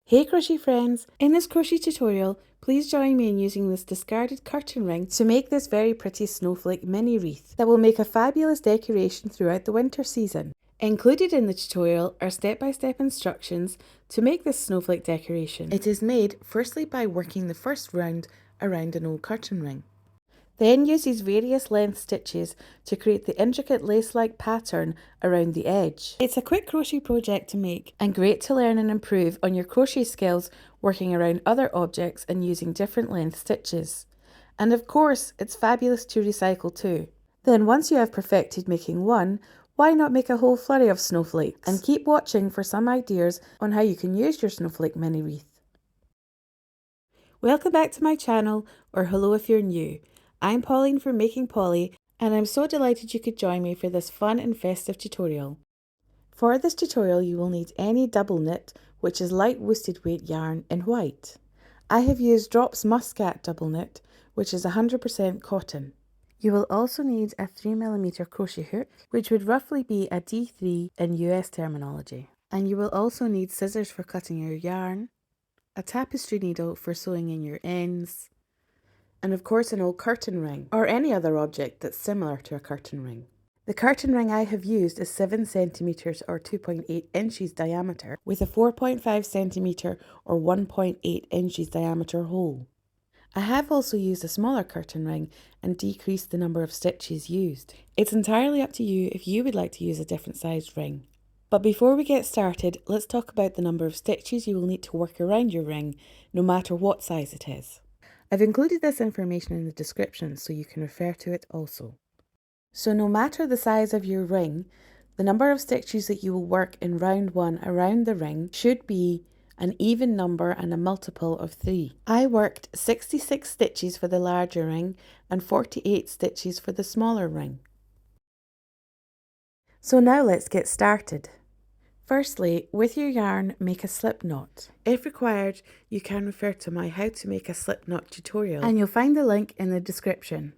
Hey crochet friends! In this crochet tutorial, please join me in using this discarded curtain ring to make this very pretty snowflake mini wreath that will make a fabulous decoration throughout the winter season. Included in the tutorial are step-by-step instructions to make this snowflake decoration. It is made firstly by working the first round around an old curtain ring. Then use these various length stitches to create the intricate lace-like pattern around the edge. It's a quick crochet project to make and great to learn and improve on your crochet skills working around other objects and using different length stitches. And of course, it's fabulous to recycle too. Then once you have perfected making one, why not make a whole flurry of snowflakes? And keep watching for some ideas on how you can use your snowflake mini wreath. Welcome back to my channel, or hello if you're new. I'm Pauline from Making Polly, and I'm so delighted you could join me for this fun and festive tutorial. For this tutorial you will need any double knit, which is light worsted weight yarn in white. I have used Drops Muscat double knit, which is 100% cotton. You will also need a 3mm crochet hook, which would roughly be a D3 in US terminology. And you will also need scissors for cutting your yarn, a tapestry needle for sewing in your ends, and of course an old curtain ring, or any other object that's similar to a curtain ring. The curtain ring I have used is 7 cm or 2.8 inches diameter with a 4.5 cm or 1.8 inches diameter hole. I have also used a smaller curtain ring and decreased the number of stitches used. It's entirely up to you if you would like to use a different sized ring. But before we get started, let's talk about the number of stitches you will need to work around your ring, no matter what size it is. I've included this information in the description so you can refer to it also. So no matter the size of your ring, the number of stitches that you will work in round 1 around the ring should be an even number and a multiple of 3. I worked 66 stitches for the larger ring and 48 stitches for the smaller ring. So now let's get started. Firstly, with your yarn, make a slip knot. If required, you can refer to my How to Make a Slip Knot tutorial, and you'll find the link in the description.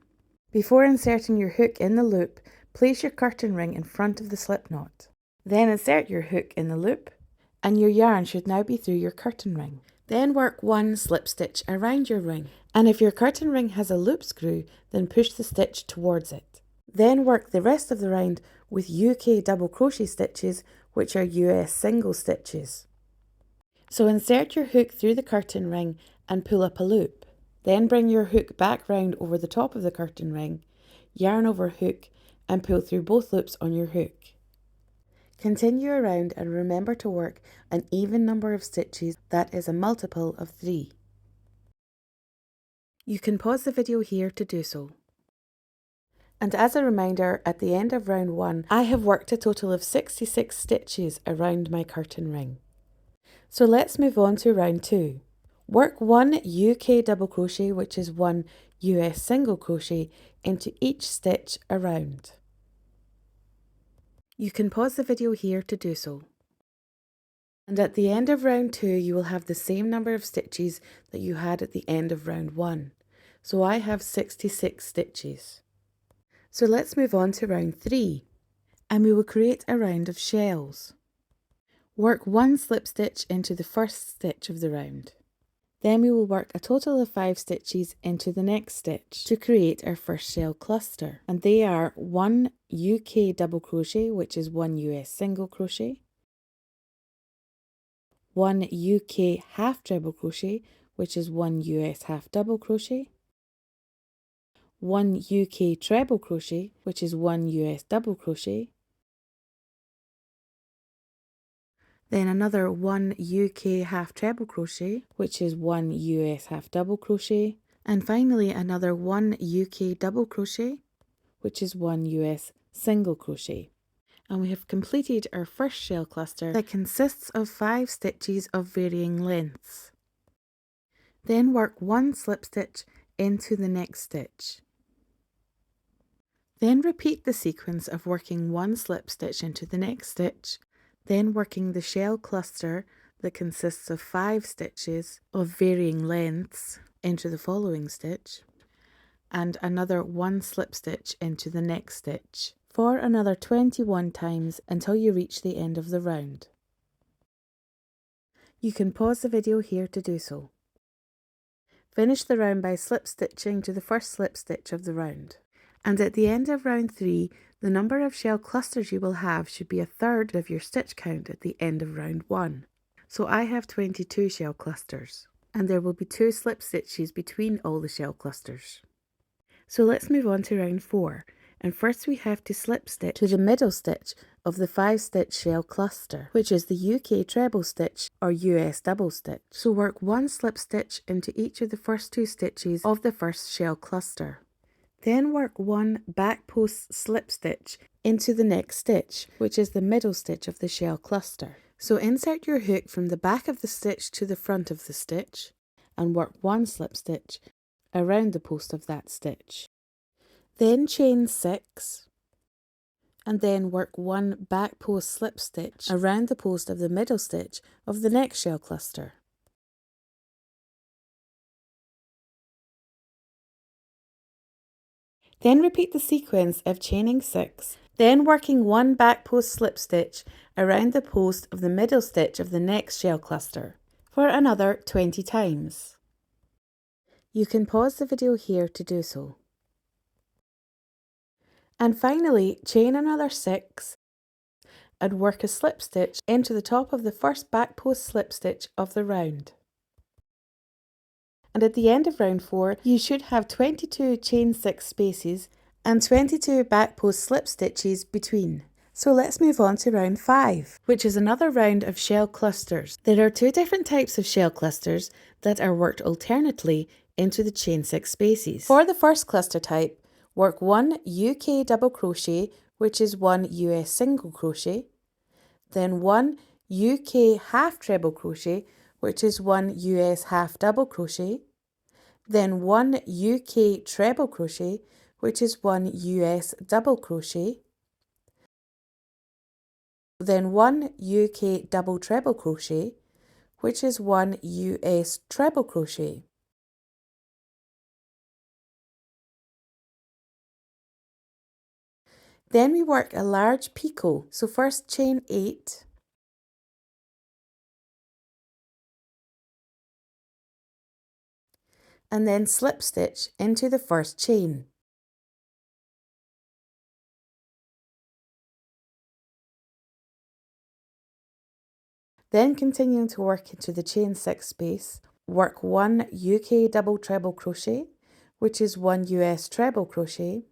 Before inserting your hook in the loop, place your curtain ring in front of the slip knot. Then insert your hook in the loop, and your yarn should now be through your curtain ring. Then work one slip stitch around your ring, and if your curtain ring has a loop screw, then push the stitch towards it. Then work the rest of the round with UK double crochet stitches, which are US single stitches. So insert your hook through the curtain ring and pull up a loop. Then bring your hook back round over the top of the curtain ring, yarn over hook and pull through both loops on your hook. Continue around and remember to work an even number of stitches, that is a multiple of 3. You can pause the video here to do so. And as a reminder, at the end of round 1, I have worked a total of 66 stitches around my curtain ring. So let's move on to round 2. Work 1 UK double crochet, which is 1 US single crochet, into each stitch around. You can pause the video here to do so. And at the end of round 2, you will have the same number of stitches that you had at the end of round 1. So I have 66 stitches. So let's move on to round 3, and we will create a round of shells. Work 1 slip stitch into the first stitch of the round. Then we will work a total of 5 stitches into the next stitch to create our first shell cluster, and they are 1 UK double crochet, which is 1 US single crochet, 1 UK half treble crochet, which is 1 US half double crochet, 1 UK treble crochet, which is 1 US double crochet, then another 1 UK half treble crochet, which is 1 US half double crochet, and finally another 1 UK double crochet, which is 1 US single crochet. And we have completed our first shell cluster that consists of 5 stitches of varying lengths. Then work 1 slip stitch into the next stitch. Then repeat the sequence of working 1 slip stitch into the next stitch, then working the shell cluster that consists of 5 stitches of varying lengths into the following stitch, and another 1 slip stitch into the next stitch for another 21 times until you reach the end of the round. You can pause the video here to do so. Finish the round by slip stitching to the first slip stitch of the round. And at the end of round 3, the number of shell clusters you will have should be a third of your stitch count at the end of round 1. So I have 22 shell clusters, and there will be 2 slip stitches between all the shell clusters. So let's move on to round 4, and first we have to slip stitch to the middle stitch of the 5 stitch shell cluster, which is the UK treble stitch or US double stitch. So work 1 slip stitch into each of the first 2 stitches of the first shell cluster. Then work 1 back post slip stitch into the next stitch, which is the middle stitch of the shell cluster. So insert your hook from the back of the stitch to the front of the stitch and work 1 slip stitch around the post of that stitch. Then chain 6 and then work 1 back post slip stitch around the post of the middle stitch of the next shell cluster. Then repeat the sequence of chaining 6, then working 1 back post slip stitch around the post of the middle stitch of the next shell cluster for another 20 times. You can pause the video here to do so. And finally, chain another 6 and work a slip stitch into the top of the first back post slip stitch of the round. And at the end of round 4, you should have 22 chain 6 spaces and 22 back post slip stitches between. So let's move on to round 5, which is another round of shell clusters. There are 2 different types of shell clusters that are worked alternately into the chain 6 spaces. For the first cluster type, work 1 UK double crochet, which is 1 US single crochet, then 1 UK half treble crochet, which is 1 US half double crochet, then 1 UK treble crochet, which is 1 US double crochet, then 1 UK double treble crochet, which is 1 US treble crochet. Then we work a large picot, so first chain 8, and then slip stitch into the first chain. Then continuing to work into the chain 6 space, work 1 UK double treble crochet, which is 1 US treble crochet,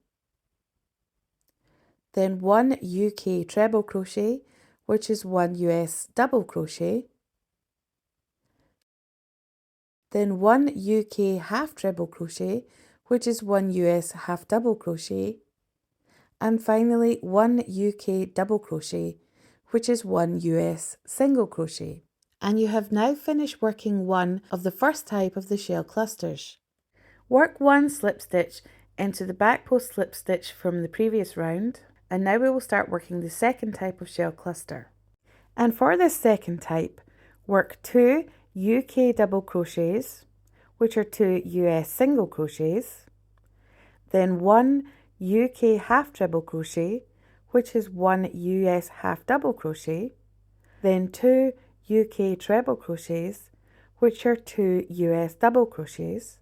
then 1 UK treble crochet, which is 1 US double crochet, then 1 UK half treble crochet, which is 1 US half double crochet, and finally 1 UK double crochet, which is 1 US single crochet. And you have now finished working one of the first type of the shell clusters. Work 1 slip stitch into the back post slip stitch from the previous round, and now we will start working the second type of shell cluster. And for this second type, work 2 UK double crochets, which are 2 US single crochets, then 1 UK half treble crochet, which is 1 US half double crochet, then 2 UK treble crochets, which are 2 US double crochets,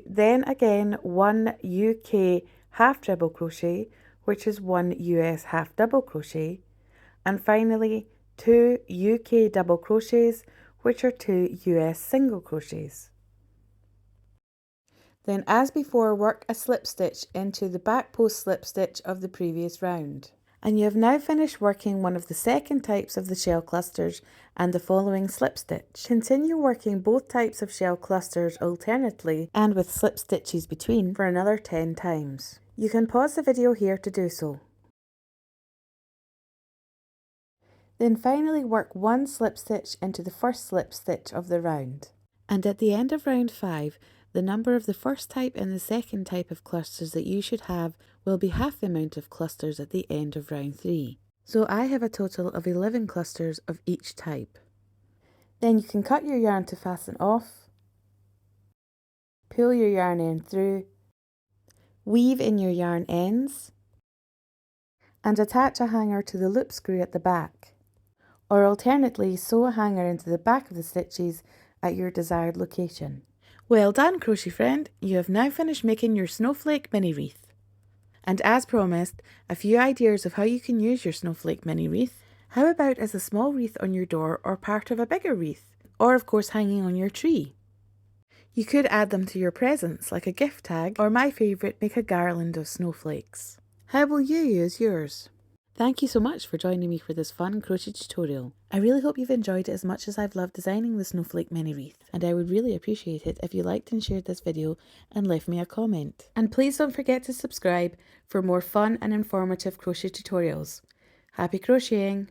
then again 1 UK half treble crochet, which is 1 US half double crochet, and finally 2 UK double crochets, which are 2 US single crochets. Then as before, work a slip stitch into the back post slip stitch of the previous round. And you have now finished working one of the second types of the shell clusters and the following slip stitch. Continue working both types of shell clusters alternately and with slip stitches between for another 10 times. You can pause the video here to do so. Then finally work 1 slip stitch into the first slip stitch of the round. And at the end of round 5, the number of the first type and the second type of clusters that you should have will be half the amount of clusters at the end of round 3. So I have a total of 11 clusters of each type. Then you can cut your yarn to fasten off, pull your yarn end through, weave in your yarn ends, and attach a hanger to the loop screw at the back. or alternately sew a hanger into the back of the stitches at your desired location. Well done, crochet friend! You have now finished making your Snowflake Mini Wreath. And as promised, a few ideas of how you can use your Snowflake Mini Wreath. How about as a small wreath on your door or part of a bigger wreath? Or of course hanging on your tree. You could add them to your presents like a gift tag, or my favourite, make a garland of snowflakes. How will you use yours? Thank you so much for joining me for this fun crochet tutorial. I really hope you've enjoyed it as much as I've loved designing the Snowflake Mini Wreath, and I would really appreciate it if you liked and shared this video and left me a comment. And please don't forget to subscribe for more fun and informative crochet tutorials. Happy crocheting!